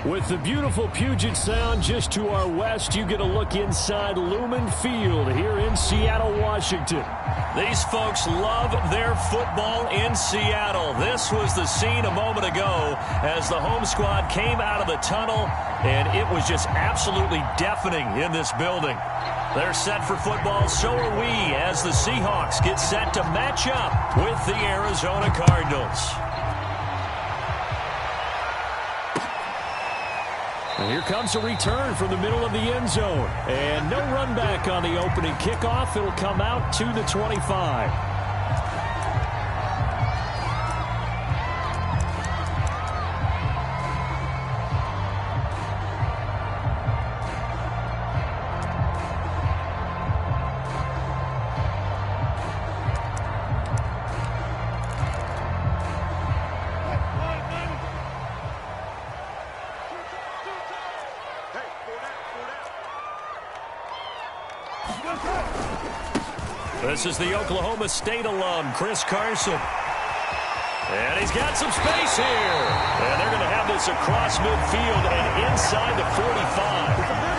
With the beautiful Puget Sound just to our west, you get a look inside Lumen Field here in Seattle, Washington. These folks love their football in Seattle. This was the scene a moment ago as the home squad came out of the tunnel, and it was just absolutely deafening in this building. They're set for football, so are we, as the Seahawks get set to match up with the Arizona Cardinals. And here comes a return from the middle of the end zone. And no run back on the opening kickoff. It'll come out to the 25. This is the Oklahoma State alum, Chris Carson. And he's got some space here. And they're going to have this across midfield and inside the 45.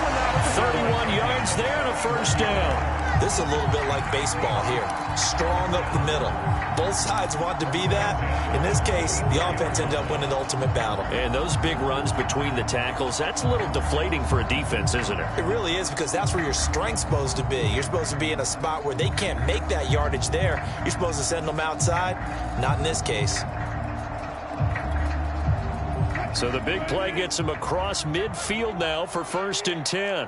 31 yards there and a first down. This is a little bit like baseball here. Strong up the middle. Both sides want to be that. In this case, the offense ended up winning the ultimate battle. And those big runs between the tackles, that's a little deflating for a defense, isn't it? It really is, because that's where your strength's supposed to be. You're supposed to be in a spot where they can't make that yardage there. You're supposed to send them outside. Not in this case. So the big play gets him across midfield now for 1st and 10.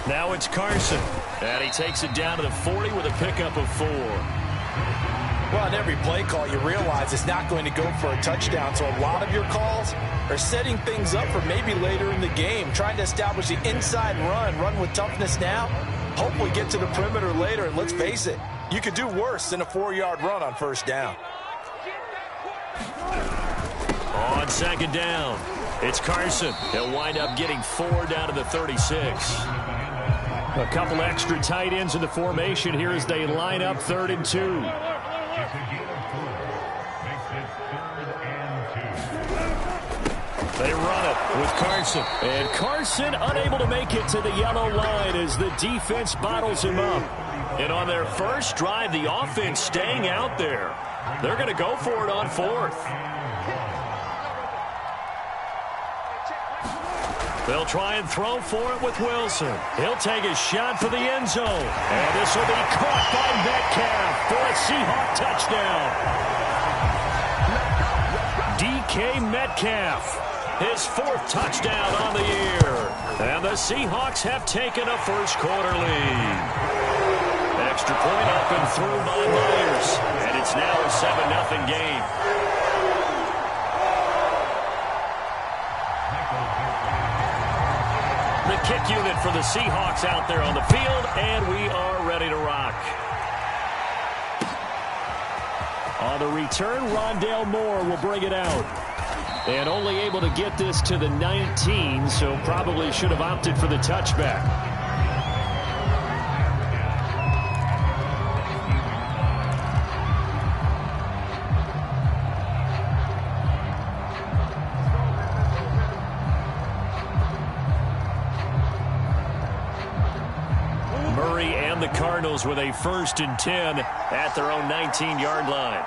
Now it's Carson. And he takes it down to the 40 with a pickup of 4. Well, on every play call, you realize it's not going to go for a touchdown. So a lot of your calls are setting things up for maybe later in the game, trying to establish the inside run with toughness now. Hopefully get to the perimeter later. And let's face it, you could do worse than a 4-yard run on 1st down. On 2nd down, it's Carson. He'll wind up getting 4 down to the 36. A couple extra tight ends in the formation here as they line up 3rd and 2. They run it with Carson. And Carson unable to make it to the yellow line as the defense bottles him up. And on their first drive, the offense staying out there. They're going to go for it on 4th. They'll try and throw for it with Wilson. He'll take a shot for the end zone. And this will be caught by Metcalf for a Seahawk touchdown. DK Metcalf, his 4th touchdown on the year. And the Seahawks have taken a first-quarter lead. Extra point up and through by Myers. And it's now a 7-0 game. The kick unit for the Seahawks out there on the field, and we are ready to rock. On the return, Rondale Moore will bring it out. And only able to get this to the 19, so probably should have opted for the touchback. The Cardinals with a 1st and 10 at their own 19-yard line.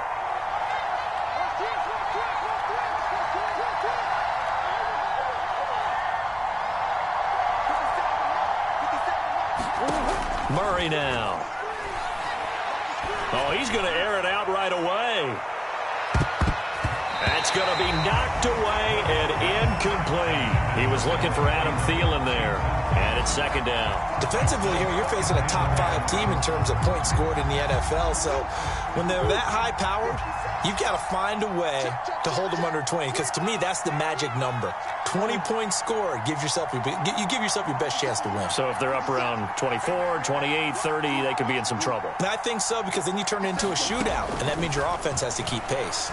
Murray now. Oh, he's going to air it out right away. That's going to be knocked away and incomplete. He was looking for Adam Thielen there. And it's 2nd down. Defensively here, you're facing a top-5 team in terms of points scored in the NFL. So when they're that high-powered, you've got to find a way to hold them under 20. Because to me, that's the magic number. 20 points scored. You give yourself your best chance to win. So if they're up around 24, 28, 30, they could be in some trouble. And I think so, because then you turn it into a shootout. And that means your offense has to keep pace.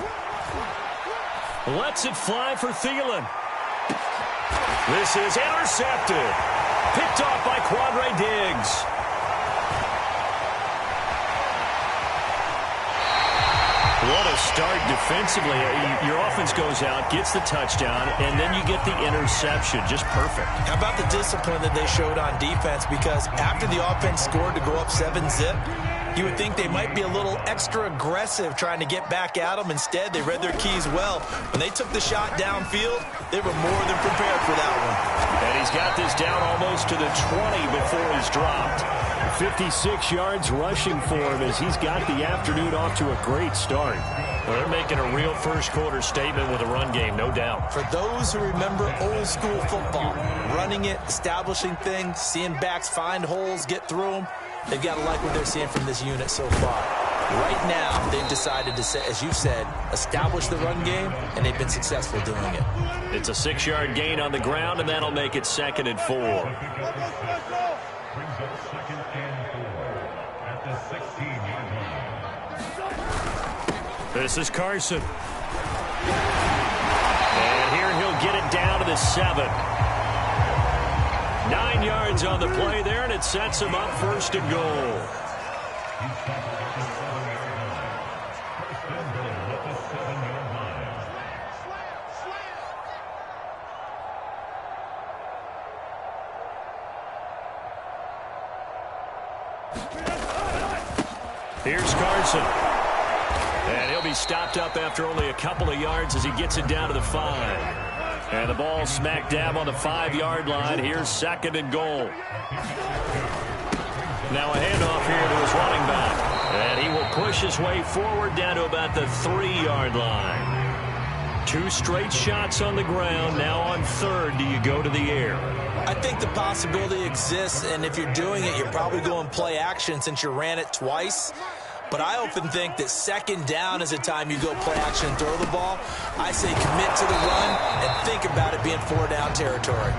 Lets it fly for Thielen. This is intercepted. Picked off by Quandre Diggs. What a start defensively. Your offense goes out, gets the touchdown, and then you get the interception. Just perfect. How about the discipline that they showed on defense? Because after the offense scored to go up 7-zip, you would think they might be a little extra aggressive trying to get back at them. Instead, they read their keys well. When they took the shot downfield, they were more than prepared for that one. And he's got this down almost to the 20 before he's dropped. 56 yards rushing for him as he's got the afternoon off to a great start. Well, they're making a real first-quarter statement with a run game, no doubt. For those who remember old-school football, running it, establishing things, seeing backs find holes, get through them, they've got to like what they're seeing from this unit so far. Right now, they've decided to, as you said, establish the run game, and they've been successful doing it. It's a 6-yard gain on the ground, and that'll make it 2nd and 4. This is Carson. And here he'll get it down to the 7. 9 yards on the play there, and it sets him up 1st and goal. Here's Carson. And he'll be stopped up after only a couple of yards as he gets it down to the 5. And the ball smack dab on the 5-yard line. Here's 2nd and goal. Now a handoff here to his running back. And he will push his way forward down to about the 3-yard line. 2 straight shots on the ground. Now on 3rd, do you go to the air? I think the possibility exists, and if you're doing it, you're probably going play action since you ran it twice. But I often think that 2nd down is a time you go play action and throw the ball. I say commit to the run and think about it being 4-down territory.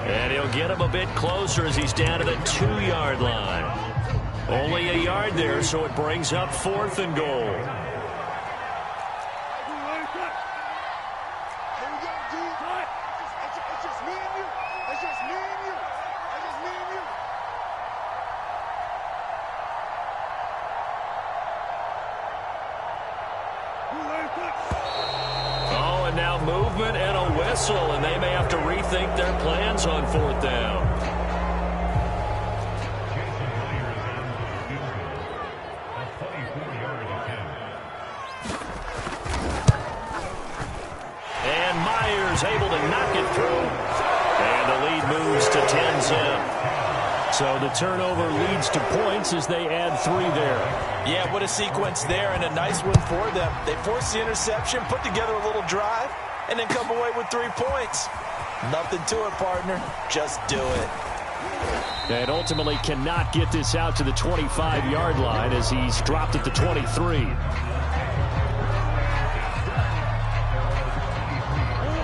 And he'll get him a bit closer as he's down to the 2-yard line. Only a yard there, so it brings up 4th and goal. Oh, and now movement and a whistle, and they may have to rethink their plans on 4th down. And Myers able to knock it through. And the lead moves to 10-zip. So the turnover leads to points as they add 3 there. Yeah, what a sequence there, and a nice one for them. They force the interception, put together a little drive, and then come away with 3 points. Nothing to it, partner. Just do it. And ultimately cannot get this out to the 25-yard line as he's dropped at the 23.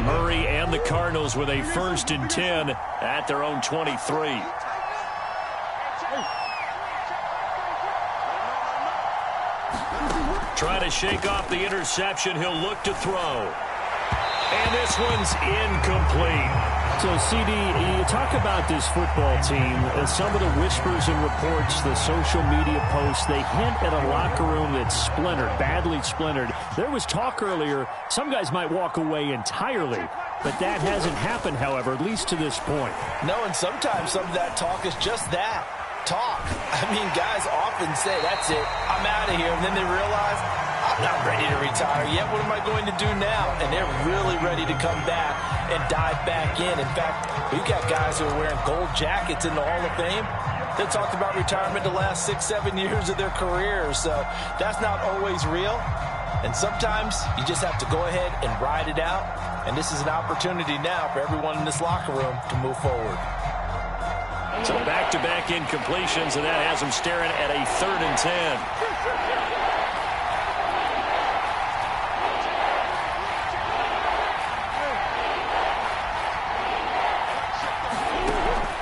Murray and the Cardinals with a 1st and 10 at their own 23. Trying to shake off the interception. He'll look to throw. And this one's incomplete. So, CD, you talk about this football team, and some of the whispers and reports, the social media posts, they hint at a locker room that's splintered, badly splintered. There was talk earlier, some guys might walk away entirely, but that hasn't happened, however, at least to this point. No, and sometimes some of that talk is just that. Talk. I mean, guys often say, that's it, I'm out of here, and then they realize, I'm not ready to retire yet. What am I going to do now? And they're really ready to come back and dive back in. In fact, we've got guys who are wearing gold jackets in the Hall of Fame. They talked about retirement the last 6-7 years of their careers, so that's not always real. And sometimes you just have to go ahead and ride it out, and this is an opportunity now for everyone in this locker room to move forward. So back-to-back incompletions, and that has them staring at a 3rd and 10.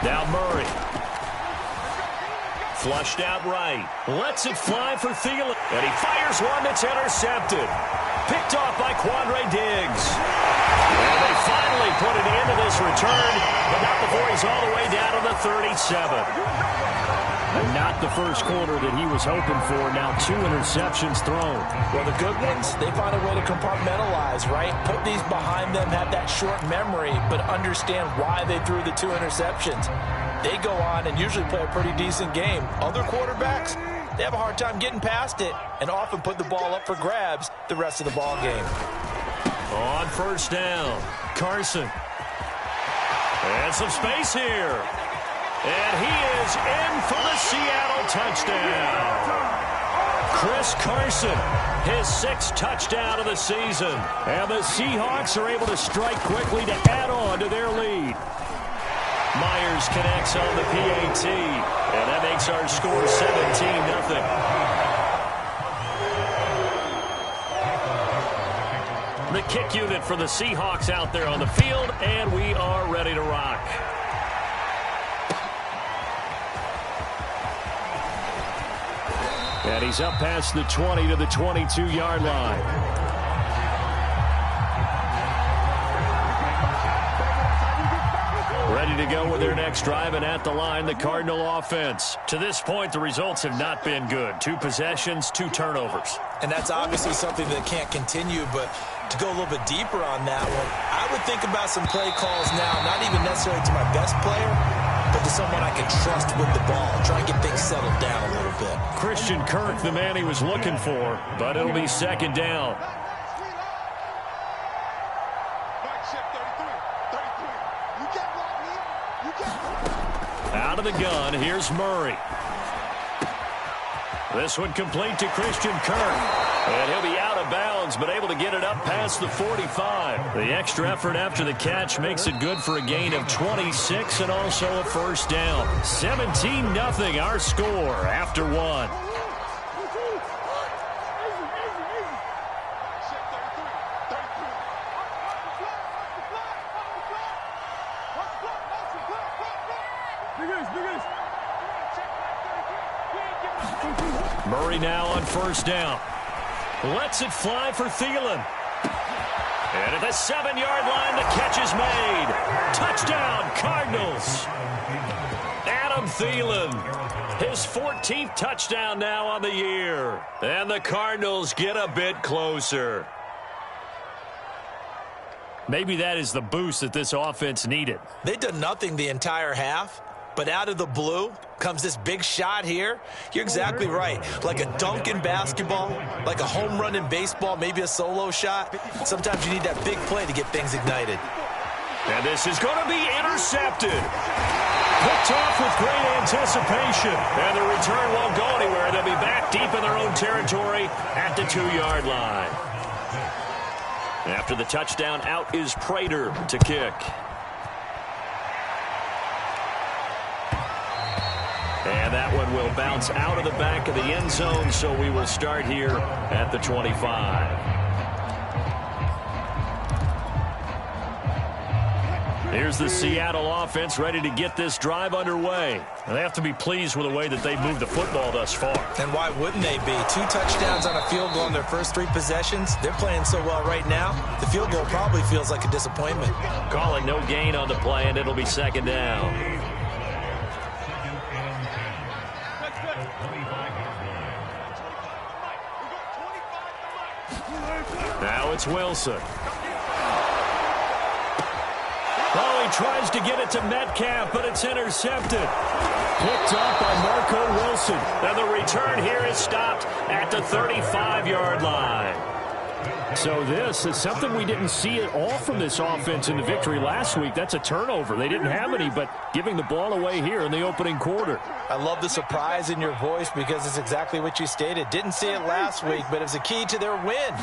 Now Murray. Flushed out right. Lets it fly for Thielen. And he fires one that's intercepted. Picked off by Quandre Diggs. And they finally put an end to this return, but not before he's all the way down to the 37. And not the first quarter that he was hoping for. Now 2 interceptions thrown. Well, the good ones, they find a way to compartmentalize, right? Put these behind them, have that short memory, but understand why they threw the 2 interceptions. They go on and usually play a pretty decent game. Other quarterbacks, they have a hard time getting past it and often put the ball up for grabs the rest of the ball game. On first down, Carson. And some space here. And he is in for the Seattle touchdown. Chris Carson, his 6th touchdown of the season. And the Seahawks are able to strike quickly to add on to their lead. Myers connects on the PAT, and that makes our score 17-0. The kick unit for the Seahawks out there on the field, and we are ready to rock. And he's up past the 20 to the 22-yard line. Ready to go with their next drive, and at the line, the Cardinal offense. To this point, the results have not been good. 2 possessions, 2 turnovers. And that's obviously something that can't continue, but to go a little bit deeper on that one, I would think about some play calls now, not even necessarily to my best player, but to someone I can trust with the ball. Try and get things settled down a little bit. Christian Kirk, the man he was looking for, but it'll be 2nd down. Out of the gun, here's Murray. This one complete to Christian Kirk. And he'll be out of bounds, but able to get it up past the 45. The extra effort after the catch makes it good for a gain of 26 and also a first down. 17-0 our score after 1. Murray now on first down. Lets it fly for Thielen. And at the 7-yard line, the catch is made. Touchdown, Cardinals. Adam Thielen, his 14th touchdown now on the year. And the Cardinals get a bit closer. Maybe that is the boost that this offense needed. They've done nothing the entire half. But out of the blue comes this big shot here. You're exactly right. Like a dunk in basketball, like a home run in baseball, maybe a solo shot. Sometimes you need that big play to get things ignited. And this is going to be intercepted. Picked off with great anticipation. And the return won't go anywhere. They'll be back deep in their own territory at the 2-yard line. After the touchdown, out is Prater to kick. And that one will bounce out of the back of the end zone, so we will start here at the 25. Here's the Seattle offense ready to get this drive underway. And they have to be pleased with the way that they've moved the football thus far. And why wouldn't they be? 2 touchdowns on a field goal in their first 3 possessions. They're playing so well right now, the field goal probably feels like a disappointment. Calling no gain on the play, and it'll be 2nd down. Now it's Wilson. Oh, he tries to get it to Metcalf, but it's intercepted. Picked up by Marco Wilson. And the return here is stopped at the 35-yard line. So this is something we didn't see at all from this offense in the victory last week. That's a turnover. They didn't have any, but giving the ball away here in the opening quarter. I love the surprise in your voice because it's exactly what you stated. Didn't see it last week, but it's a key to their win.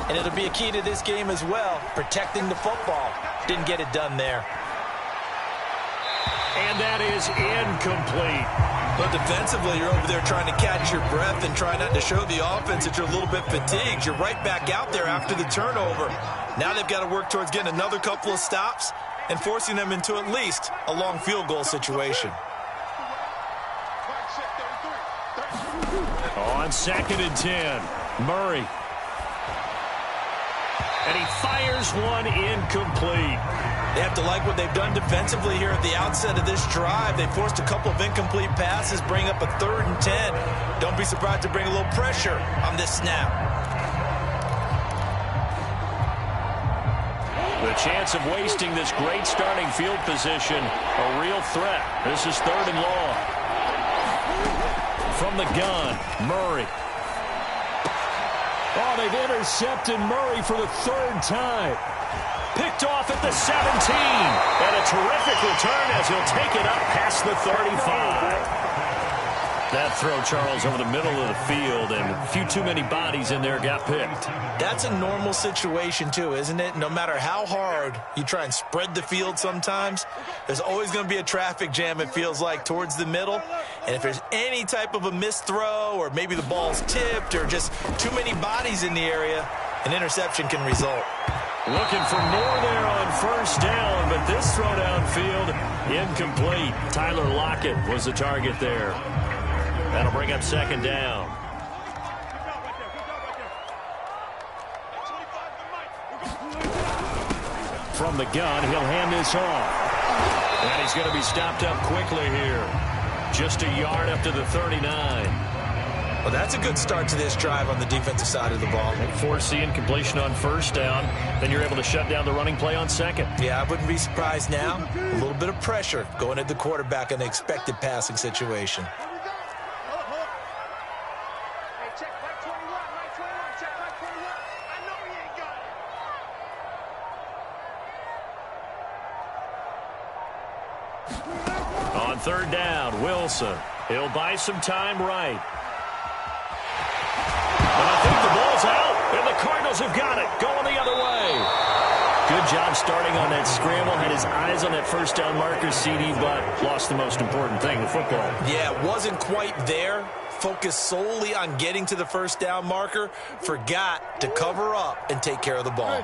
And it'll be a key to this game as well, protecting the football. Didn't get it done there. And that is incomplete. But defensively, you're over there trying to catch your breath and try not to show the offense that you're a little bit fatigued. You're right back out there after the turnover. Now they've got to work towards getting another couple of stops and forcing them into at least a long field goal situation. On 2nd and 10, Murray. And he fires one incomplete. They have to like what they've done defensively here at the outset of this drive. They forced a couple of incomplete passes, bring up a 3rd and 10. Don't be surprised to bring a little pressure on this snap. The chance of wasting this great starting field position, a real threat. This is 3rd and long. From the gun, Murray. Oh, they've intercepted Murray for the 3rd time. Picked off at the 17. And a terrific return as he'll take it up past the 35. That throw, Charles, over the middle of the field, and a few too many bodies in there got picked. That's a normal situation, too, isn't it? No matter how hard you try and spread the field sometimes, there's always going to be a traffic jam, it feels like, towards the middle. And if there's any type of a missed throw, or maybe the ball's tipped, or just too many bodies in the area, an interception can result. Looking for more there on 1st down, but this throw downfield, incomplete. Tyler Lockett was the target there. That'll bring up 2nd down. From the gun, he'll hand this off. And he's going to be stopped up quickly here. Just a yard up to the 39. Well, that's a good start to this drive on the defensive side of the ball. Force the incompletion on 1st down. Then you're able to shut down the running play on 2nd. Yeah, I wouldn't be surprised now. A little bit of pressure going at the quarterback in an expected passing situation. On 3rd down, Wilson. He'll buy some time right. And I think the ball's out, and the Cardinals have got it, going the other way. Good job starting on that scramble. Had his eyes on that 1st down marker, CD, but lost the most important thing, the football. Yeah, wasn't quite there. Focused solely on getting to the 1st down marker. Forgot to cover up and take care of the ball.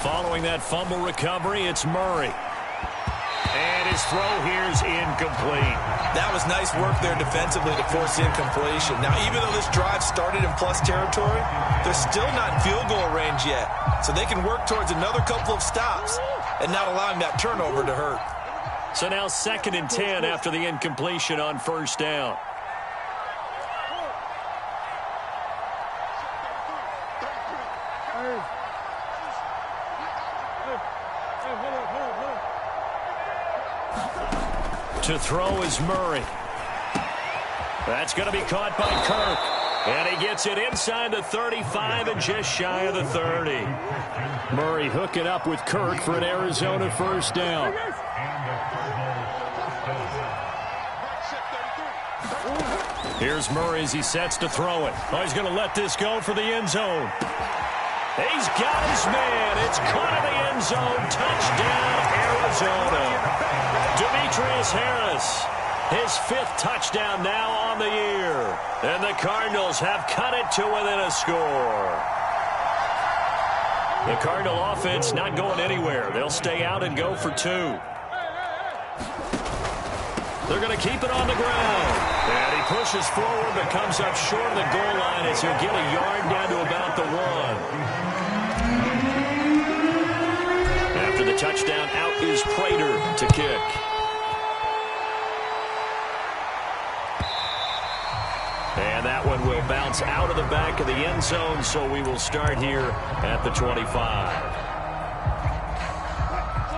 Following that fumble recovery, it's Murray. And his throw here's incomplete. That was nice work there defensively to force the incompletion. Now, even though this drive started in plus territory, they're still not in field goal range yet. So they can work towards another couple of stops and not allowing that turnover to hurt. So now 2nd and 10 after the incompletion on 1st down. To throw is Murray. That's going to be caught by Kirk. And he gets it inside the 35 and just shy of the 30. Murray hooking up with Kirk for an Arizona 1st down. Here's Murray as he sets to throw it. Oh, he's going to let this go for the end zone. He's got his man. It's caught in the end zone. Touchdown, Arizona. Demetrius Harris, his 5th touchdown now on the year. And the Cardinals have cut it to within a score. The Cardinal offense not going anywhere. They'll stay out and go for 2. They're going to keep it on the ground. And he pushes forward but comes up short of the goal line as he'll get a yard down to about the 1. After the touchdown, out is Prater to kick. And that one will bounce out of the back of the end zone, so we will start here at the 25.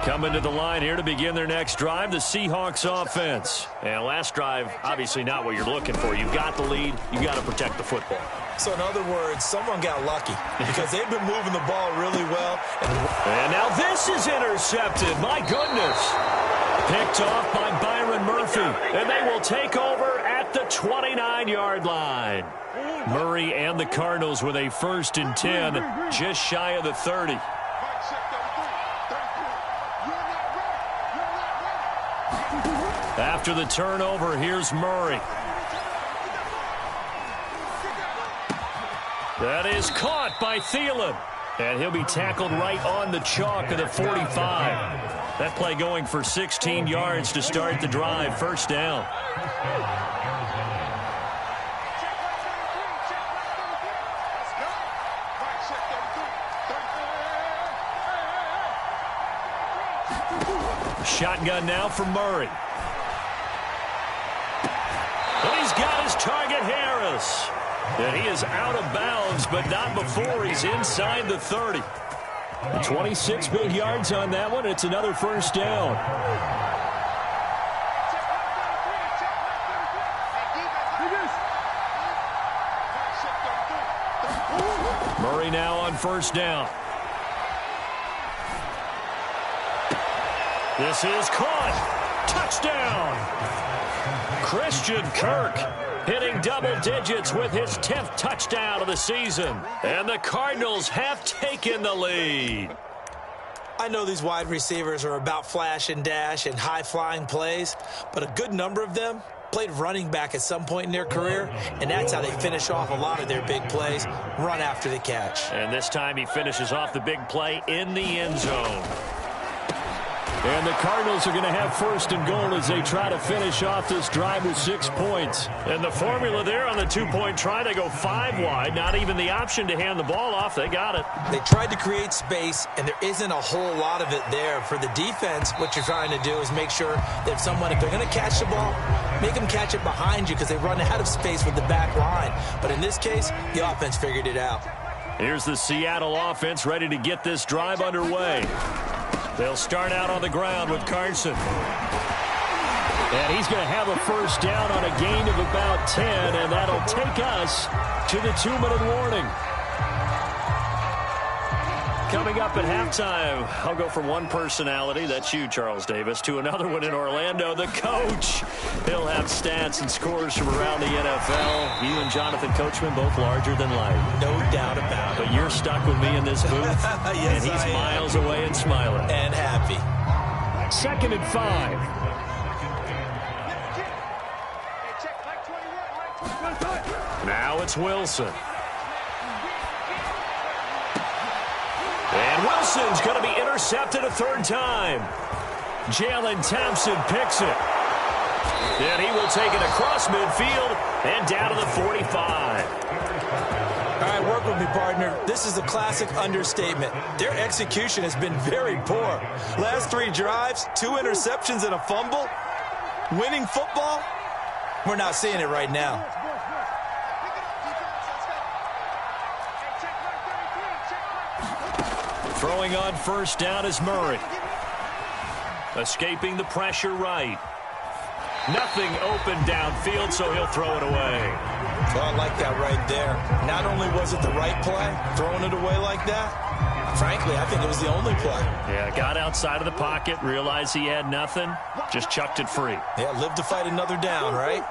Coming to the line here to begin their next drive, the Seahawks offense. And last drive, obviously not what you're looking for. You've got the lead. You've got to protect the football. So in other words, someone got lucky because they've been moving the ball really well. And now this is intercepted. My goodness. Picked off by Byron Murphy. And they will take over at the 29-yard line. Murray and the Cardinals with a 1st and 10, just shy of the 30. After the turnover, here's Murray. That is caught by Thielen. And he'll be tackled right on the chalk of the 45. That play going for 16 yards to start the drive. First down. Shotgun now for Murray. And he's got his target, Harris. And he is out of bounds, but not before he's inside the 30. 26 big yards on that one. It's another first down. Murray now on first down. This is caught. Touchdown. Christian Kirk hitting double digits with his 10th touchdown of the season. And the Cardinals have taken the lead. I know these wide receivers are about flash and dash and high-flying plays, but a good number of them played running back at some point in their career, and that's how they finish off a lot of their big plays, run after the catch. And this time he finishes off the big play in the end zone. And the Cardinals are going to have first and goal as they try to finish off this drive with 6 points. And the formula there on the two-point try, they go 5 wide. Not even the option to hand the ball off. They got it. They tried to create space, and there isn't a whole lot of it there. For the defense, what you're trying to do is make sure that if they're going to catch the ball, make them catch it behind you because they run out of space with the back line. But in this case, the offense figured it out. Here's the Seattle offense ready to get this drive underway. They'll start out on the ground with Carson. And he's going to have a first down on a gain of about 10, and that'll take us to the 2-minute warning. Coming up at halftime, I'll go from one personality, that's you, Charles Davis, to another one in Orlando, the coach. He'll have stats and scores from around the NFL. You and Jonathan Coachman, both larger than life. No doubt about it. But you're stuck with me in this booth, yes, and he's miles away and smiling. And happy. 2nd and 5. Now it's Wilson. And Wilson's going to be intercepted a 3rd time. Jalen Thompson picks it. And he will take it across midfield and down to the 45. All right, work with me, partner. This is a classic understatement. Their execution has been very poor. Last 3 drives, 2 interceptions and a fumble. Winning football? We're not seeing it right now. Throwing on first down is Murray. Escaping the pressure right. Nothing open downfield, so he'll throw it away. Well, I like that right there. Not only was it the right play, throwing it away like that, frankly, I think it was the only play. Yeah, got outside of the pocket, realized he had nothing, just chucked it free. Yeah, live to fight another down, right?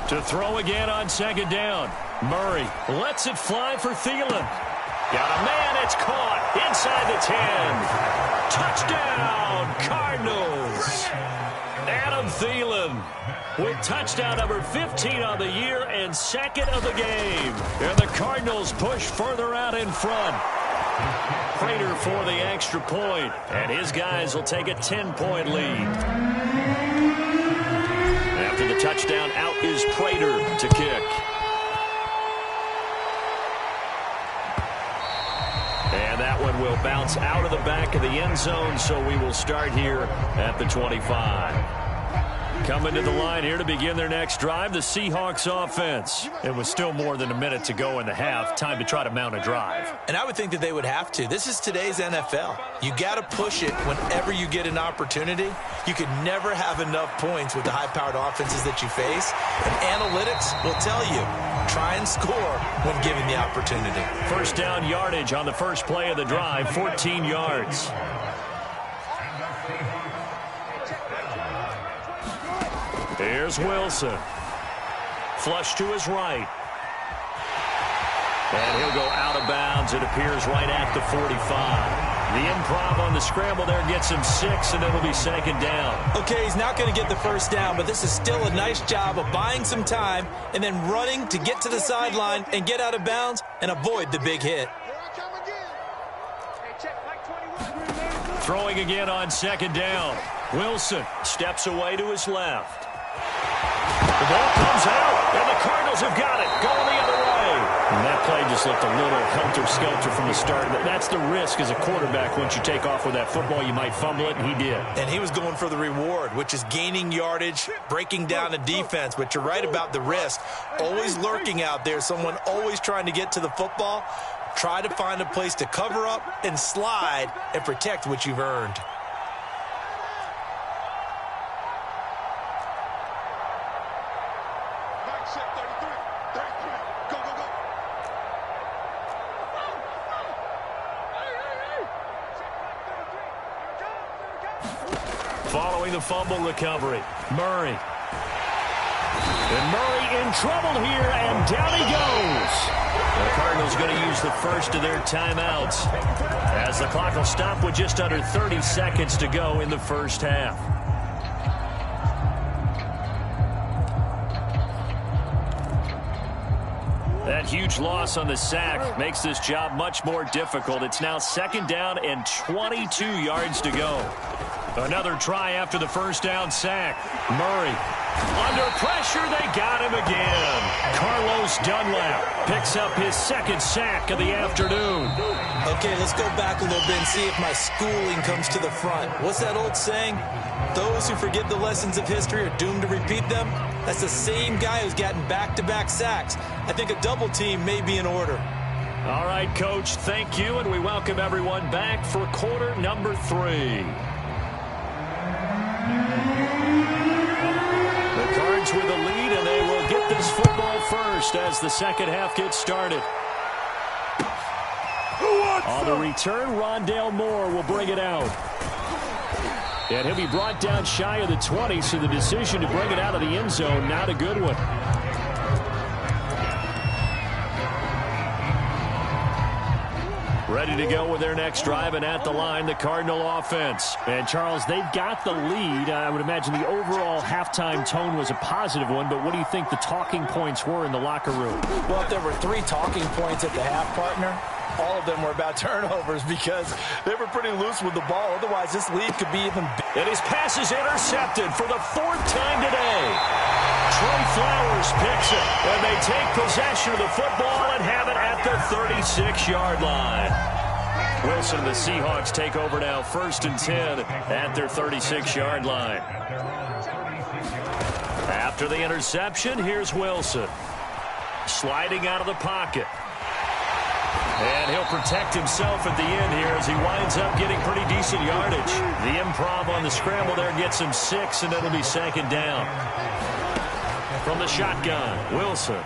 To throw again on 2nd down. Murray lets it fly for Thielen. Got a man, it's caught inside the 10. Touchdown, Cardinals. Adam Thielen with touchdown number 15 on the year and 2nd of the game. And the Cardinals push further out in front. Prater for the extra point, and his guys will take a 10-point lead. After the touchdown, out is Prater to kick. And that one will bounce out of the back of the end zone, so we will start here at the 25. Coming to the line here to begin their next drive, the Seahawks offense. It was still more than a minute to go in the half. Time to try to mount a drive. And I would think that they would have to. This is today's NFL. You got to push it whenever you get an opportunity. You can never have enough points with the high-powered offenses that you face. And analytics will tell you, try and score when given the opportunity. First down yardage on the first play of the drive, 14 yards. Here's Wilson. Flush to his right. And he'll go out of bounds, it appears, right at the 45. The improv on the scramble there gets him 6, and it'll be 2nd down. Okay, he's not going to get the first down, but this is still a nice job of buying some time and then running to get to the sideline and get out of bounds and avoid the big hit. Throwing again on 2nd down. Wilson steps away to his left. The ball comes out, and the Cardinals have got it, going the other way. And that play just looked a little helter-skelter from the start. That's the risk as a quarterback. Once you take off with that football, you might fumble it, and he did. And he was going for the reward, which is gaining yardage, breaking down the defense. But you're right about the risk. Always lurking out there, someone always trying to get to the football. Try to find a place to cover up and slide and protect what you've earned. Following the fumble recovery, Murray. And Murray in trouble here, and down he goes. The Cardinals going to use the first of their timeouts as the clock will stop with just under 30 seconds to go in the first half. That huge loss on the sack makes this job much more difficult. It's now 2nd down and 22 yards to go. Another try after the first down sack. Murray. Under pressure, they got him again. Carlos Dunlap picks up his 2nd sack of the afternoon. Okay, let's go back a little bit and see if my schooling comes to the front. What's that old saying? Those who forget the lessons of history are doomed to repeat them. That's the same guy who's gotten back-to-back sacks. I think a double team may be in order. All right, Coach, thank you, and we welcome everyone back for quarter number 3. The Cards with the lead, and they will get this football first as the second half gets started. On the return, Rondale Moore will bring it out. And he'll be brought down shy of the 20, so the decision to bring it out of the end zone, not a good one. Ready to go with their next drive, and at the line, the Cardinal offense. And, Charles, they've got the lead. I would imagine the overall halftime tone was a positive one, but what do you think the talking points were in the locker room? Well, if there were 3 talking points at the half, partner, all of them were about turnovers because they were pretty loose with the ball. Otherwise, this lead could be even bigger. And his pass is intercepted for the 4th time today. Trey Flowers picks it, and they take possession of the football and have it at the 36-yard line. Wilson and the Seahawks take over now, 1st and 10 at their 36-yard line. After the interception, here's Wilson. Sliding out of the pocket. And he'll protect himself at the end here as he winds up getting pretty decent yardage. The improv on the scramble there gets him 6, and it'll be 2nd down. From the shotgun, Wilson.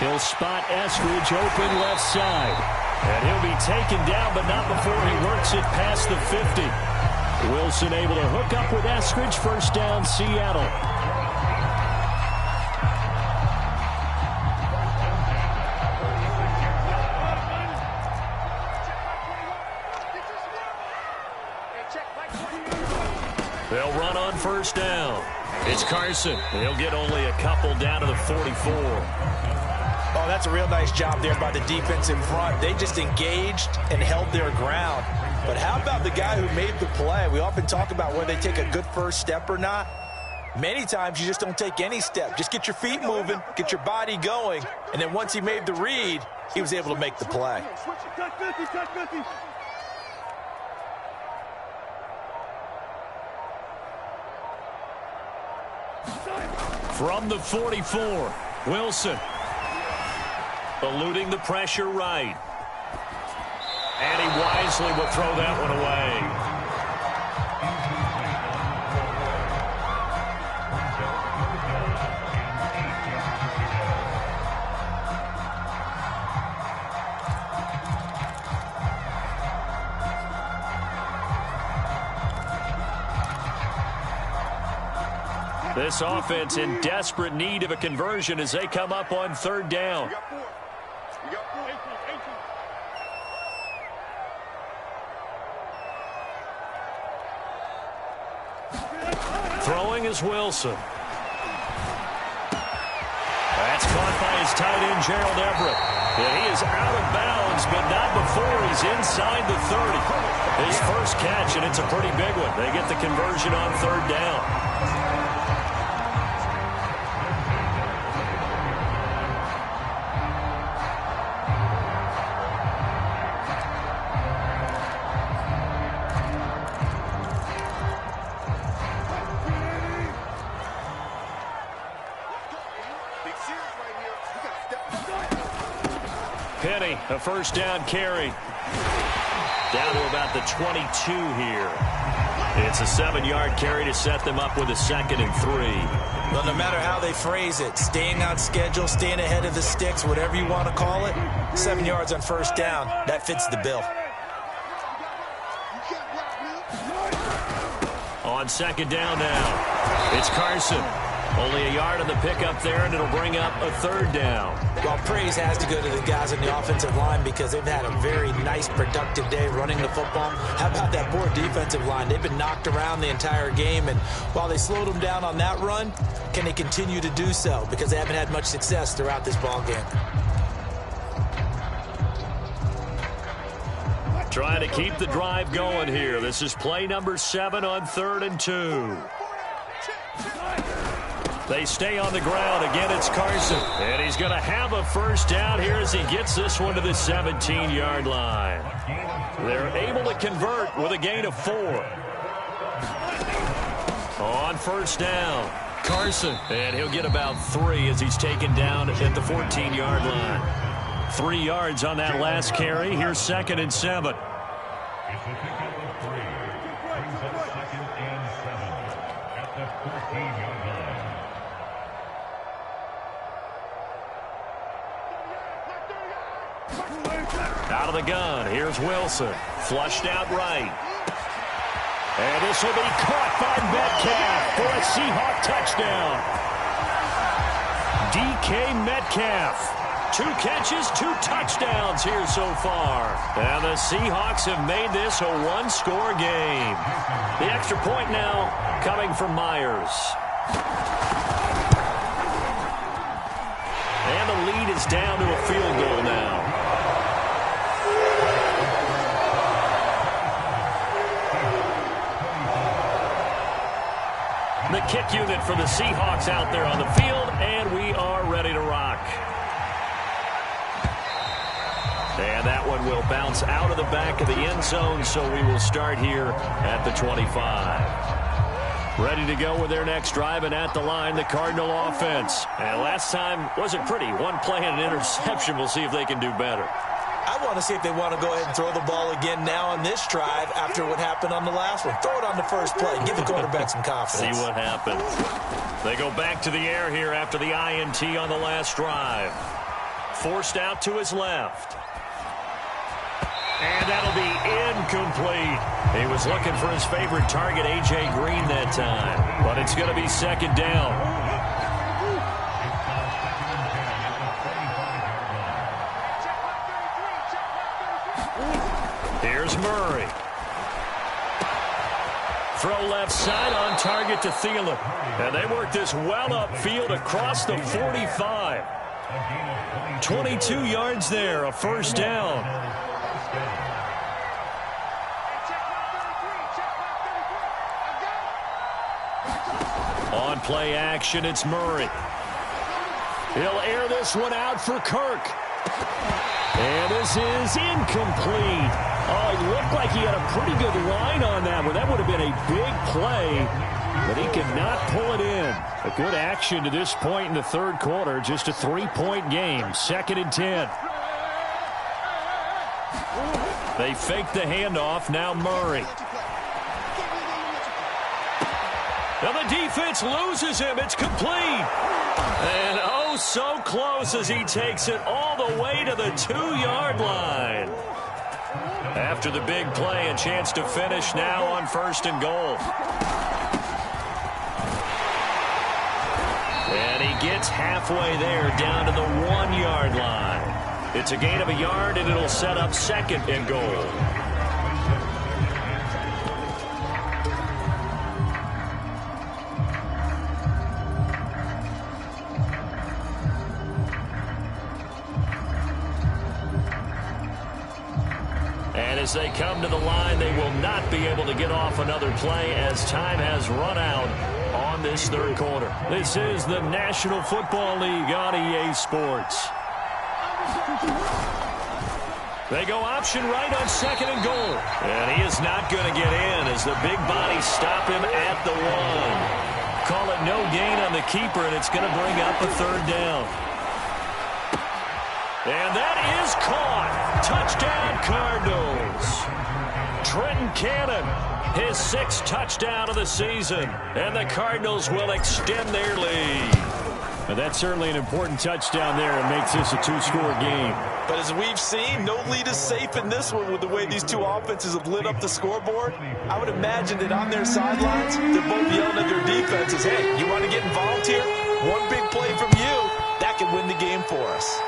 He'll spot Eskridge open left side. And he'll be taken down, but not before he works it past the 50. Wilson able to hook up with Eskridge. 1st down, Seattle. They'll run on 1st down. It's Carson. He'll get only a couple down to the 44. Oh, that's a real nice job there by the defense in front. They just engaged and held their ground. But how about the guy who made the play? We often talk about whether they take a good first step or not. Many times you just don't take any step. Just get your feet moving, get your body going, and then once he made the read, he was able to make the play. From the 44, Wilson. Eluding the pressure right. And he wisely will throw that one away. This offense in desperate need of a conversion as they come up on 3rd down. throwing is Wilson. That's caught by his tight end, Gerald Everett. And he is out of bounds, but not before he's inside the 30. His first catch, and it's a pretty big one. They get the conversion on third down. Penny, a first down carry. Down to about the 22 here. It's a 7-yard carry to set them up with a 2nd and 3. Well, no matter how they phrase it, staying on schedule, staying ahead of the sticks, whatever you want to call it, 7 yards on first down, that fits the bill. On 2nd down now, it's Carson. Only a yard on the pickup there, and it'll bring up a 3rd down. Well, praise has to go to the guys on the offensive line because they've had a very nice, productive day running the football. How about that poor defensive line? They've been knocked around the entire game, and while they slowed them down on that run, can they continue to do so? Because they haven't had much success throughout this ball game. Trying to keep the drive going here. This is play number 7 on 3rd and 2. They stay on the ground. Again, it's Carson. And he's going to have a first down here as he gets this one to the 17-yard line. They're able to convert with a gain of 4. On first down, Carson. And he'll get about 3 as he's taken down at the 14-yard line. 3 yards on that last carry. Here's 2nd and 7. Out of the gun, here's Wilson. Flushed out right. And this will be caught by Metcalf for a Seahawk touchdown. DK Metcalf. 2 catches, 2 touchdowns here so far. And the Seahawks have made this a 1-score game. The extra point now coming from Myers. And the lead is down to a field goal now. The kick unit for the Seahawks out there on the field, and we are ready to rock. And that one will bounce out of the back of the end zone, so we will start here at the 25. Ready to go with their next drive, and at the line, the Cardinal offense. And last time wasn't pretty. 1 play and an interception. We'll see if they can do better. I want to see if they want to go ahead and throw the ball again now on this drive after what happened on the last one. Throw it on the first play. Give the quarterback some confidence. See what happens. They go back to the air here after the INT on the last drive. Forced out to his left. And that'll be incomplete. He was looking for his favorite target, A.J. Green, that time. But it's going to be 2nd down. Here's Murray. Throw left side on target to Thielen. And they work this well upfield across the 45. 22 yards there, a first down. On play action, it's Murray. He'll air this one out for Kirk. And this is incomplete. Oh, it looked like he had a pretty good line on that one. That would have been a big play, but he could not pull it in. A good action to this point in the 3rd quarter. Just a 3-point game. 2nd and 10. They fake the handoff. Now Murray. Now the defense loses him. It's complete. And oh, so close as he takes it all the way to the 2-yard line. After the big play, a chance to finish now on 1st and goal. And he gets halfway there down to the 1-yard line. It's a gain of a yard, and it'll set up 2nd and goal. as they come to the line, they will not be able to get off another play as time has run out on this third quarter. This is the National Football League on EA Sports. They go option right on 2nd and goal. And he is not going to get in as the big bodies stop him at the 1. Call it no gain on the keeper, and it's going to bring up a 3rd down. And that is caught. Touchdown, Cardinals. Trenton Cannon, his 6th touchdown of the season. And the Cardinals will extend their lead. And that's certainly an important touchdown there. It makes this a 2-score game. But as we've seen, no lead is safe in this one with the way these two offenses have lit up the scoreboard. I would imagine that on their sidelines, they're both yelling at their defenses, hey, you want to get involved here? One big play from you, that could win the game for us.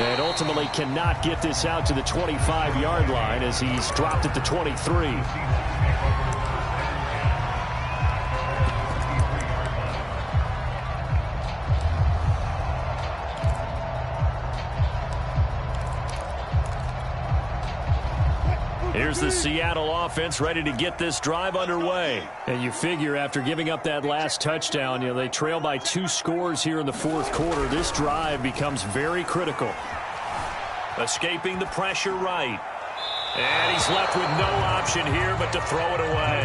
And ultimately cannot get this out to the 25-yard line as he's dropped at the 23. Here's the Seattle offense ready to get this drive underway. And you figure after giving up that last touchdown, they trail by 2 scores here in the 4th quarter. This drive becomes very critical. Escaping the pressure right. And he's left with no option here but to throw it away.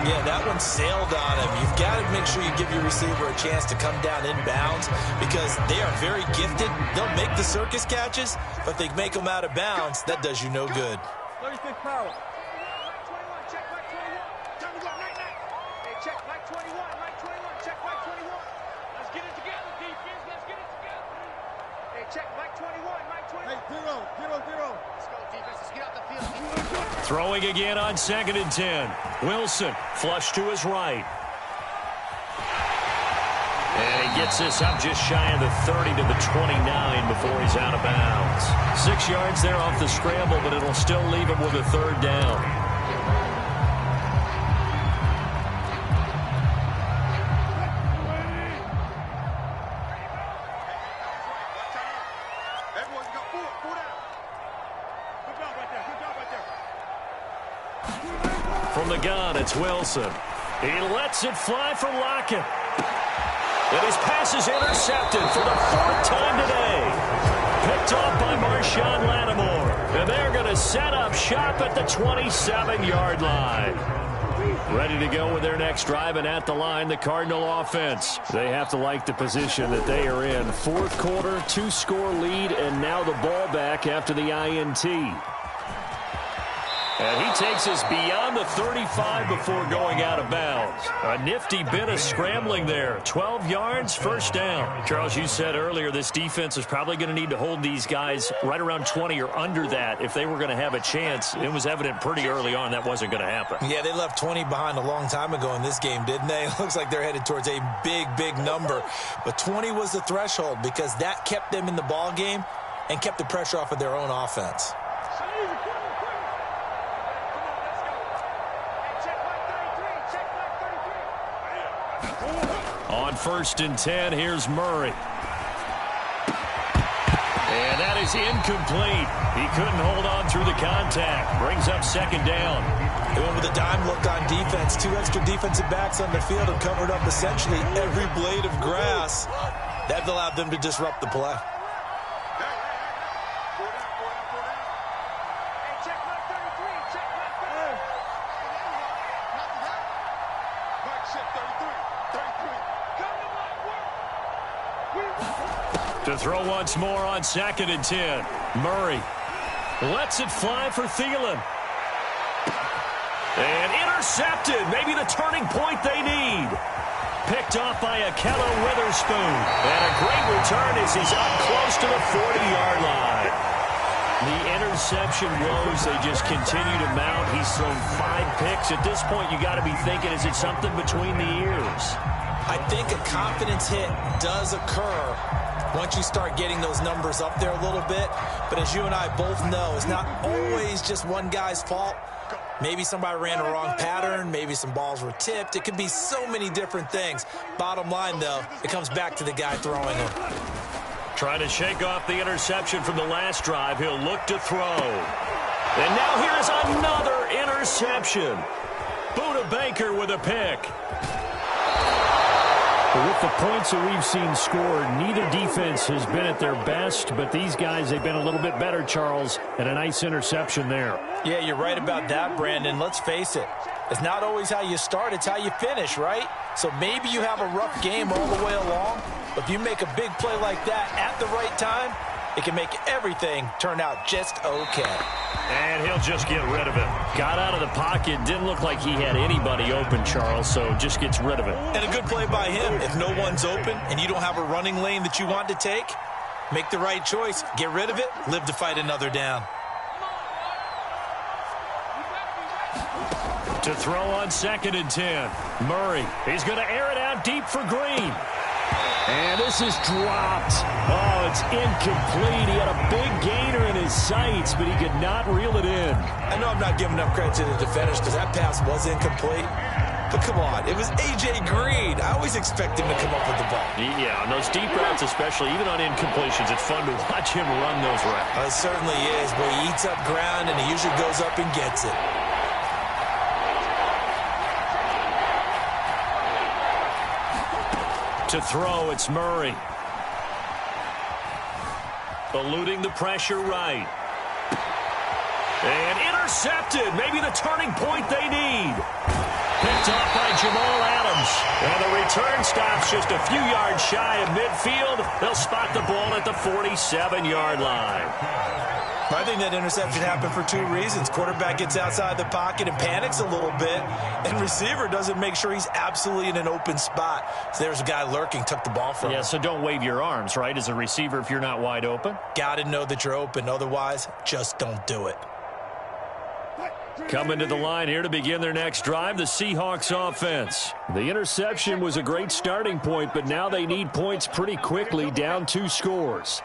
Yeah, that one sailed on him. You've got to make sure you give your receiver a chance to come down inbounds because they are very gifted. They'll make the circus catches, but if they make them out of bounds, that does you no good. 36 power. Mike 21, check Mike 21. Time to go, night. Hey, check Mike 21, Mike 21, check Mike 21. Let's get it together, defense. Let's get it together. Hey, check Mike 21, Mike 21. Hey, 0. Let's go, defense. Let's get out the field. Throwing again on 2nd and 10. Wilson, flush to his right. And he gets this up just shy of the 30 to the 29 before he's out of bounds. 6 yards there off the scramble, but it'll still leave him with a 3rd down. From the gun, it's Wilson. He lets it fly for Lockett. And his pass is intercepted for the 4th time today. Picked off by Marshawn Lattimore. And they're going to set up shop at the 27-yard line. Ready to go with their next drive, and at the line, the Cardinal offense. They have to like the position that they are in. 4th quarter, 2-score lead, and now the ball back after the INT. And he takes us beyond the 35 before going out of bounds. A nifty bit of scrambling there. 12 yards, 1st down. Charles, you said earlier this defense is probably going to need to hold these guys right around 20 or under that if they were going to have a chance. It was evident pretty early on that wasn't going to happen. Yeah, they left 20 behind a long time ago in this game, didn't they? It looks like they're headed towards a big number. But 20 was the threshold because that kept them in the ball game and kept the pressure off of their own offense. On 1st and 10, here's Murray. And that is incomplete. He couldn't hold on through the contact. Brings up 2nd down. They went with a dime look on defense. 2 extra defensive backs on the field and covered up essentially every blade of grass. That allowed them to disrupt the play. To throw once more on 2nd and 10. Murray lets it fly for Thielen. And intercepted. Maybe the turning point they need. Picked off by Akello Witherspoon. And a great return as he's up close to the 40-yard line. The interception woes, they just continue to mount. He's thrown 5 picks. At this point, you got to be thinking, is it something between the ears? I think a confidence hit does occur once you start getting those numbers up there a little bit. But as you and I both know, it's not always just one guy's fault. Maybe somebody ran a wrong pattern. Maybe some balls were tipped. It could be so many different things. Bottom line, though, it comes back to the guy throwing them. Trying to shake off the interception from the last drive. He'll look to throw. And now here's another interception. Buda Baker with a pick. With the points that we've seen scored, neither defense has been at their best, but these guys, they've been a little bit better, Charles, and a nice interception there. Yeah, you're right about that, Brandon. Let's face it. It's not always how you start, it's how you finish, right? So maybe you have a rough game all the way along, but if you make a big play like that at the right time, it can make everything turn out just okay. And he'll just get rid of it. Got out of the pocket. Didn't look like he had anybody open, Charles, so just gets rid of it. And a good play by him. If no one's open and you don't have a running lane that you want to take, make the right choice. Get rid of it. Live to fight another down. To throw on 2nd and 10. Murray. He's going to air it out deep for Green. And this is dropped. Oh, it's incomplete. He had a big gainer in his sights, but he could not reel it in. I know I'm not giving enough credit to the defenders because that pass was incomplete. But come on, it was A.J. Green. I always expect him to come up with the ball. Yeah, on those deep routes especially, even on incompletions, it's fun to watch him run those routes. It certainly is, but he eats up ground and he usually goes up and gets it. To throw, it's Murray. Eluding the pressure right. And intercepted. Maybe the turning point they need. Picked off by Jamal Adams. And the return stops just a few yards shy of midfield. They'll spot the ball at the 47-yard line. I think that interception happened for two reasons. Quarterback gets outside the pocket and panics a little bit, and receiver doesn't make sure he's absolutely in an open spot. So there's a guy lurking, took the ball from him. Yeah, so don't wave your arms, right, as a receiver if you're not wide open. Got to know that you're open. Otherwise, just don't do it. Coming to the line here to begin their next drive, the Seahawks offense. The interception was a great starting point, but now they need points pretty quickly, down 2 scores.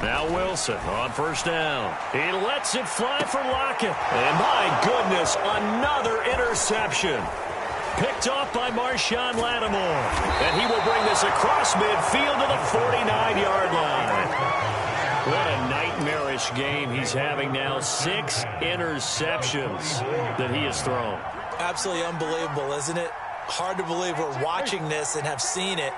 Now Wilson on 1st down. He lets it fly for Lockett. And my goodness, another interception. Picked off by Marshawn Lattimore. And he will bring this across midfield to the 49-yard line. What a nightmarish game he's having now. 6 interceptions that he has thrown. Absolutely unbelievable, isn't it? Hard to believe we're watching this and have seen it,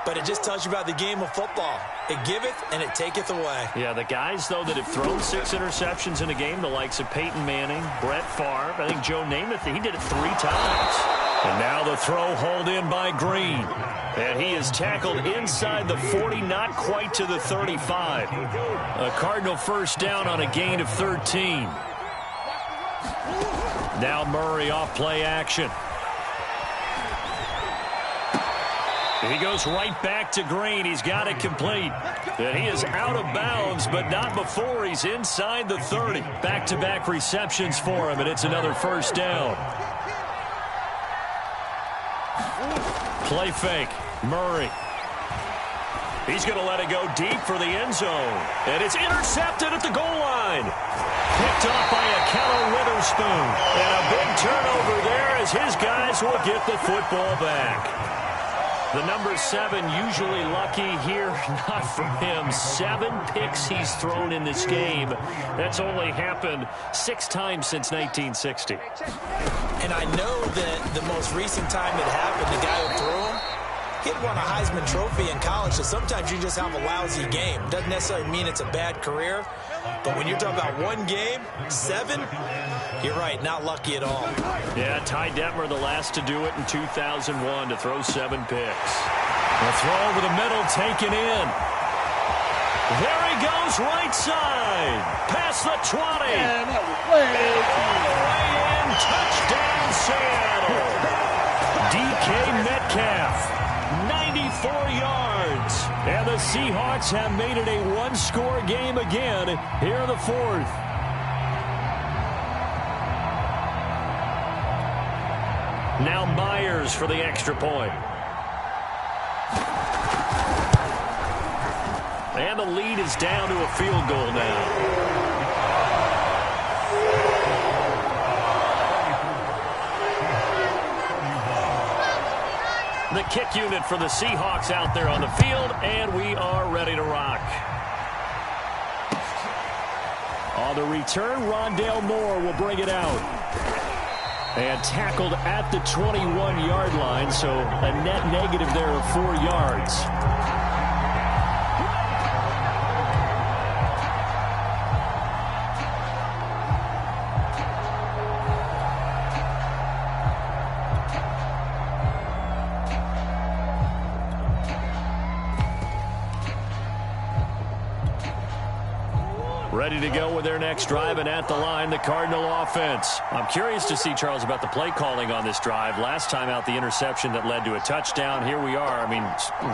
but it just tells you about the game of football. It giveth and it taketh away. Yeah, the guys, though, that have thrown 6 interceptions in a game, the likes of Peyton Manning, Brett Favre, I think Joe Namath, he did it 3 times. And now the throw hauled in by Green. And he is tackled inside the 40, not quite to the 35. A Cardinal 1st down on a gain of 13. Now Murray off play action. He goes right back to Green. He's got it complete. And he is out of bounds, but not before he's inside the 30. Back-to-back receptions for him, and it's another 1st down. Play fake. Murray. He's going to let it go deep for the end zone. And it's intercepted at the goal line. Picked off by Akello Witherspoon. And a big turnover there as his guys will get the football back. The number 7 usually lucky here, not for him. 7 picks he's thrown in this game. That's only happened 6 times since 1960. And I know that the most recent time it happened, the guy who threw him, he had won a Heisman Trophy in college, so sometimes you just have a lousy game. Doesn't necessarily mean it's a bad career, but when you're talking about 1 game, 7, you're right, not lucky at all. Yeah, Ty Detmer, the last to do it in 2001, to throw 7 picks. The throw over the middle, taken in. There he goes, right side. Past the 20. And all the way in, touchdown Seattle. DK Metcalf. 94 yards. And the Seahawks have made it a 1-score game again here in the 4th. Now Myers for the extra point. And the lead is down to a field goal now. The kick unit for the Seahawks out there on the field, and we are ready to rock. On the return, Rondale Moore will bring it out. And tackled at the 21-yard line, so a net negative there of 4 yards. Ready to go with their next drive, and at the line, the Cardinal offense. I'm curious to see, Charles, about the play calling on this drive. Last time out, the interception that led to a touchdown. Here we are. I mean,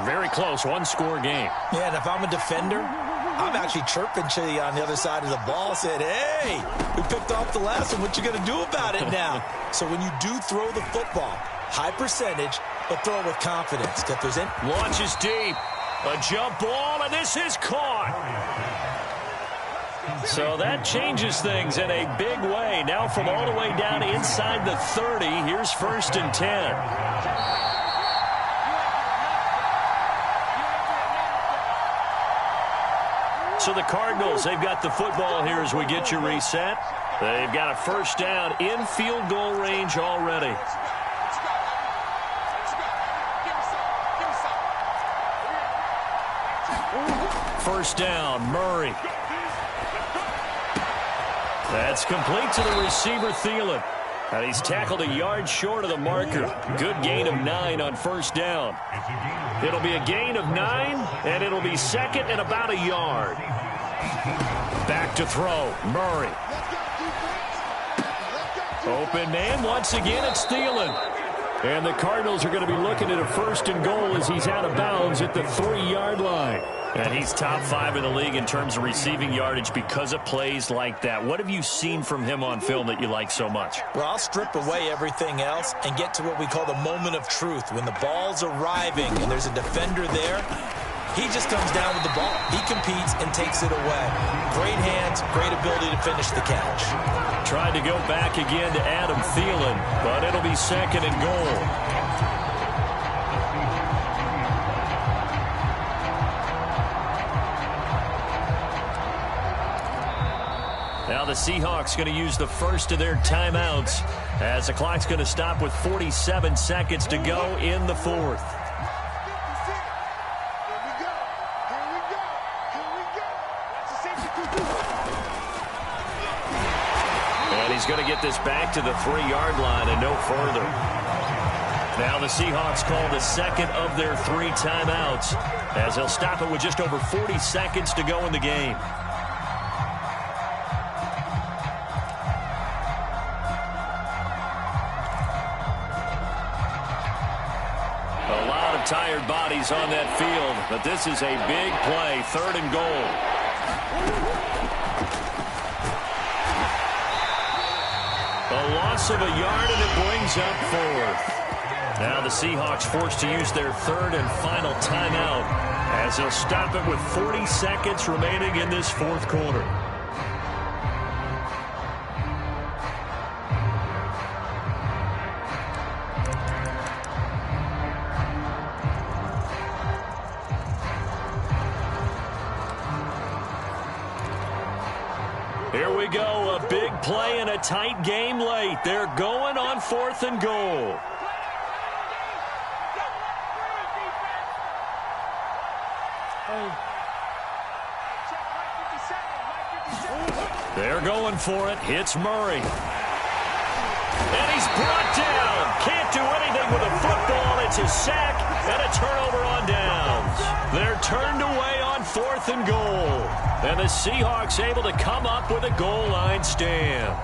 very close, one-score game. Yeah, and if I'm a defender, I'm actually chirping to you on the other side of the ball, saying, hey, we picked off the last one. What you going to do about it now? So when you do throw the football, high percentage, but throw it with confidence. Launches deep. A jump ball, and this is caught. So that changes things in a big way. Now from all the way down inside the 30, here's 1st and 10. So the Cardinals, they've got the football here as we get you reset. They've got a 1st down in field goal range already. First down, Murray. That's complete to the receiver, Thielen. And he's tackled a yard short of the marker. Good gain of 9 on 1st down. It'll be a gain of 9, and it'll be 2nd and about a yard. Back to throw, Murray. Open man, once again, it's Thielen. And the Cardinals are going to be looking at a 1st and goal as he's out of bounds at the 3-yard line. And he's top 5 in the league in terms of receiving yardage because of plays like that. What have you seen from him on film that you like so much? Well, I'll strip away everything else and get to what we call the moment of truth. When the ball's arriving and there's a defender there, he just comes down with the ball. He competes and takes it away. Great hands, great ability to finish the catch. Tried to go back again to Adam Thielen, but it'll be 2nd and goal. Now the Seahawks going to use the first of their timeouts as the clock's going to stop with 47 seconds to go in the 4th. And he's going to get this back to the 3-yard line and no further. Now the Seahawks call the 2nd of their 3 timeouts as they'll stop it with just over 40 seconds to go in the game. Tired bodies on that field, but this is a big play, 3rd and goal. A loss of a yard, and it brings up 4th. Now the Seahawks forced to use their 3rd and final timeout as they'll stop it with 40 seconds remaining in this 4th quarter. Here we go, a big play in a tight game late. They're going on 4th and goal. They're going for it. Hits Murray. And he's brought down. Can't do anything with a football. It's a sack and a turnover on downs. They're turned away on 4th and goal. And the Seahawks able to come up with a goal line stand.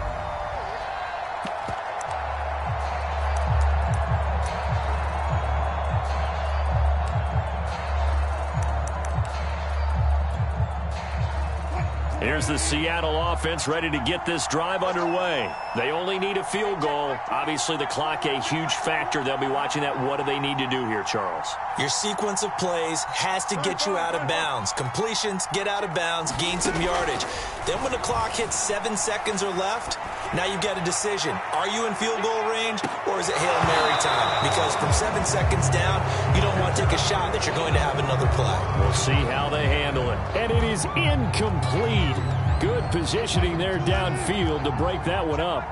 Here's the Seattle offense ready to get this drive underway. They only need a field goal. Obviously, the clock a huge factor. They'll be watching that. What do they need to do here, Charles? Your sequence of plays has to get you out of bounds. Completions, get out of bounds, gain some yardage. Then when the clock hits 7 seconds or left, now you've got a decision. Are you in field goal range or is it Hail Mary time? Because from 7 seconds down, you don't want to take a shot that you're going to have another play. We'll see how they handle it. And it is incomplete. Good positioning there downfield to break that one up.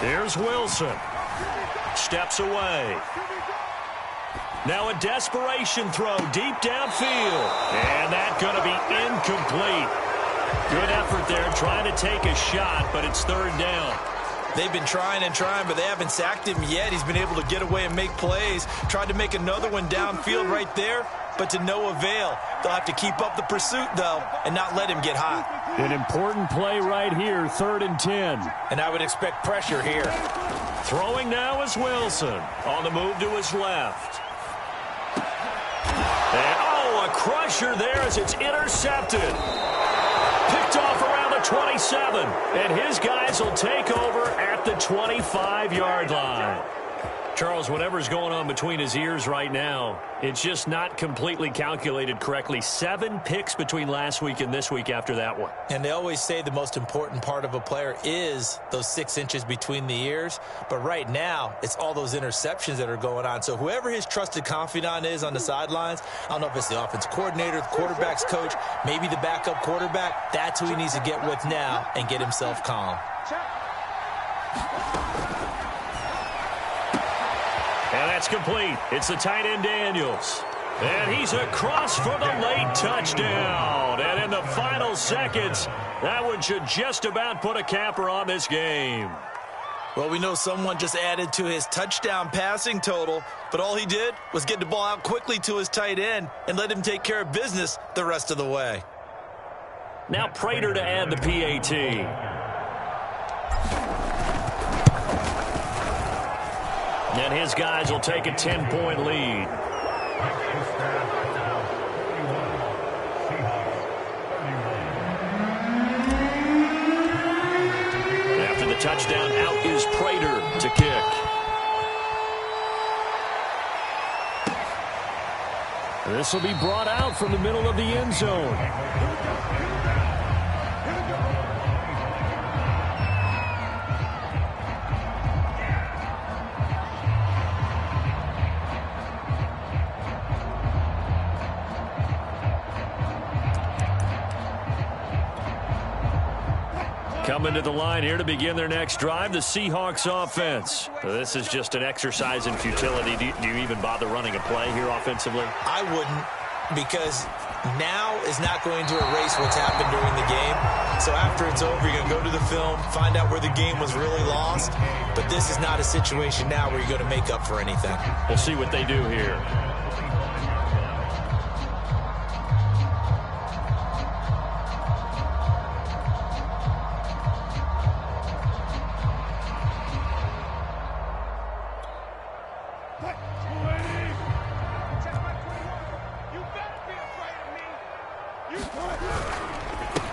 Here's Wilson. Steps away. Now a desperation throw deep downfield. And that's going to be incomplete. Good effort there trying to take a shot, but it's third down. They've been trying and trying, but they haven't sacked him yet. He's been able to get away and make plays. Tried to make another one downfield right there, but to no avail. They'll have to keep up the pursuit, though, and not let him get hot. An important play right here, 3rd and 10. And I would expect pressure here. Throwing now is Wilson. On the move to his left. And, oh, a crusher there as it's intercepted. Picked off around the 27. And his guys will take over at the 25-yard line. Charles, whatever's going on between his ears right now, it's just not completely calculated correctly. 7 picks between last week and this week after that one. And they always say the most important part of a player is those 6 inches between the ears. But right now, it's all those interceptions that are going on. So whoever his trusted confidant is on the sidelines, I don't know if it's the offense coordinator, the quarterback's coach, maybe the backup quarterback, that's who he needs to get with now and get himself calm. And that's complete. It's the tight end Daniels. And he's across for the late touchdown. And in the final seconds, that one should just about put a capper on this game. Well, we know someone just added to his touchdown passing total, but all he did was get the ball out quickly to his tight end and let him take care of business the rest of the way. Now Prater to add the PAT. And his guys will take a 10-point lead. After the touchdown, out is Prater to kick. This will be brought out from the middle of the end zone. Coming to the line here to begin their next drive, the Seahawks offense. This is just an exercise in futility. Do you even bother running a play here offensively? I wouldn't, because now is not going to erase what's happened during the game. So after it's over, you're going to go to the film, find out where the game was really lost. But this is not a situation now where you're going to make up for anything. We'll see what they do here.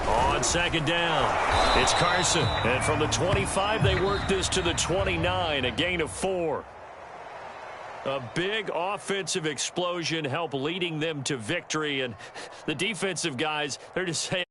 On second down, it's Carson. And from the 25, they work this to the 29, a gain of 4. A big offensive explosion helped leading them to victory. And the defensive guys, they're just saying,